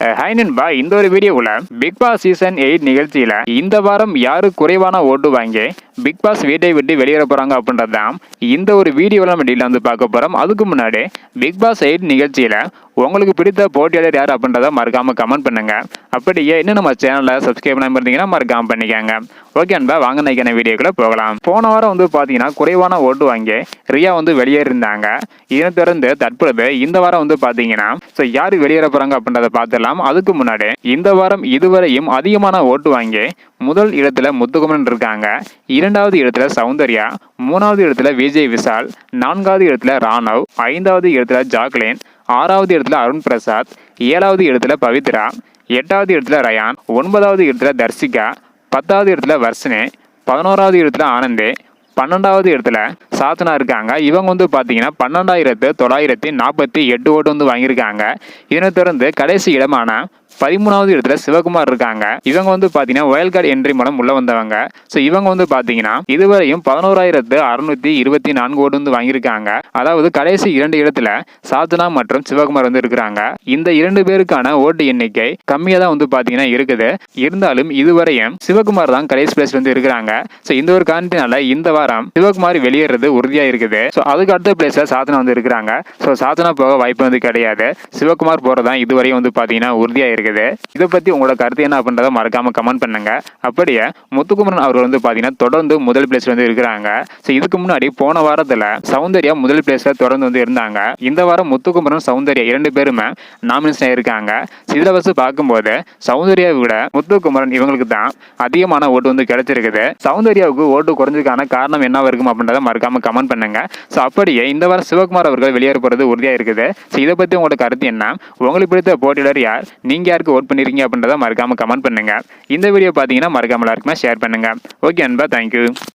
Hi நண்பா, இந்த ஒரு வீடியோவில் பிக் பாஸ் சீசன் 8 நிகழ்ச்சியில் இந்த வாரம் யாரு குறைவான ஓட்டு வாங்கி பிக் பாஸ் வீட்டை விட்டு வெளியேற போகிறாங்க அப்படின்றது தான் இந்த ஒரு வீடியோவில் நம்ம டீலில் வந்து பார்க்க போகிறோம். அதுக்கு முன்னாடி பிக் பாஸ் 8 நிகழ்ச்சியில் உங்களுக்கு பிடித்த போட்டியாளர் யார் அப்படின்றத மறக்காமல் கமெண்ட் பண்ணுங்க. அப்படியே இன்னும் நம்ம சேனலில் சப்ஸ்கிரைப் பண்ணாமல் இருந்தீங்கன்னா மறக்காமல் பண்ணிக்கோங்க. ஓகே நண்பா, வாங்க நைக்கான வீடியோக்குள்ள போகலாம். போன வாரம் வந்து பார்த்தீங்கன்னா குறைவான ஓட்டு வாங்கி ரியா வந்து வெளியேறிருந்தாங்க. இதனை தொடர்ந்து தற்பொழுது இந்த வாரம் வந்து பார்த்தீங்கன்னா யார் வெளியேற போகிறாங்க அப்படின்றத பார்த்துடலாம். அதுக்கு முன்னாடி இந்த வாரம் இதுவரையும் அதிகமான ஓட்டு வாங்கி முதல் இடத்துல முத்துக்குமரன் இருக்காங்க, இரண்டாவது இடத்துல சௌந்தர்யா, மூணாவது இடத்துல விஜய் விஷால், நான்காவது இடத்துல ராணவ், ஐந்தாவது இடத்துல ஜாக்லின், ஆறாவது இடத்துல அருண் பிரசாத், ஏழாவது இடத்துல பவித்ரா, எட்டாவது இடத்துல ரயான், ஒன்பதாவது இடத்துல தர்சிகா, பத்தாவது இடத்துல வர்ஷினி, 11வது இடத்துல ஆனந்தி, 12வது இடத்துல சாத்தனா இருக்காங்க. இவங்க வந்து பார்த்தீங்கன்னா 12,948 ஓட்டு வந்து வாங்கியிருக்காங்க. இதனை தொடர்ந்து கடைசி இடமான 13வது இடத்துல சிவகுமார் இருக்காங்க. இவங்க வந்து பார்த்தீங்கன்னா வைல்ட் கார்டு என்ட்ரி மூலம் உள்ள வந்தவங்க. ஸோ இவங்க வந்து பார்த்தீங்கன்னா இதுவரையும் 11,624 ஓட்டு வந்து வாங்கியிருக்காங்க. அதாவது கடைசி 2 இடத்துல சாத்தனா மற்றும் சிவகுமார் வந்து இருக்கிறாங்க. இந்த 2 பேருக்கான ஓட்டு எண்ணிக்கை கம்மியாக தான் வந்து பார்த்தீங்கன்னா இருக்குது. இருந்தாலும் இதுவரையும் சிவகுமார் தான் கடைசி பிளேஸ் வந்து இருக்கிறாங்க. ஸோ இந்த ஒரு காரணத்தினால இந்த வாரம் சிவகுமார் வெளியேறது உறுதியாக இருக்குது. ஸோ அதுக்கு அடுத்த பிளேஸ்ல சாத்தனா வந்து இருக்கிறாங்க. ஸோ சாத்தனா போக வாய்ப்பு வந்து கிடையாது. சிவகுமார் போறதான் இதுவரையும் வந்து பார்த்தீங்கன்னா உறுதியாக இருக்குது. இதை பத்தி உங்களோட கருத்து என்ன அப்படின்றத மறக்காம கமெண்ட் பண்ணுங்க. அப்படியே முத்துக்குமரன் அவர்கள் வந்து பாத்தீங்கன்னா தொடர்ந்து முதல் பிளேஸ்ல வந்து இருக்கிறாங்க. இதுக்கு முன்னாடி போன வாரத்துல சௌந்தர்யா முதல் பிளேஸ்ல தொடர்ந்து வந்து இருந்தாங்க. இந்த வாரம் முத்துக்குமரன் சௌந்தர்யா 2 பேருமே நாமினேஷன் இருக்காங்க. இதுல வச்சு பார்க்கும்போது சௌந்தர்யாவை விட முத்துக்குமரன் இவங்களுக்கு தான் அதிகமான ஓட்டு வந்து கிடைச்சிருக்குது. சௌந்தர்யாவுக்கு ஓட்டு குறைஞ்சதுக்கான காரணம் என்னவா இருக்கும் அப்படின்றத மறக்காம கமெண்ட் பண்ணுங்க. அப்படியே இந்த வாரம் சிவகுமார் அவர்கள் வெளியேற போறது உறுதியா இருக்குது. இதை பத்தி உங்களோட கருத்து என்ன? உங்களுக்கு பிடித்த போட்டியாளர் யார்? நீங்க யாருக்கு ஓட் பண்ணிருக்கீங்க அப்படின்றத மறக்காம கமெண்ட் பண்ணுங்க. இந்த வீடியோ பாத்தீங்கன்னா மறக்காம எல்லாருக்குமே ஷேர் பண்ணுங்க. ஓகே அன்பா, தேங்க்யூ.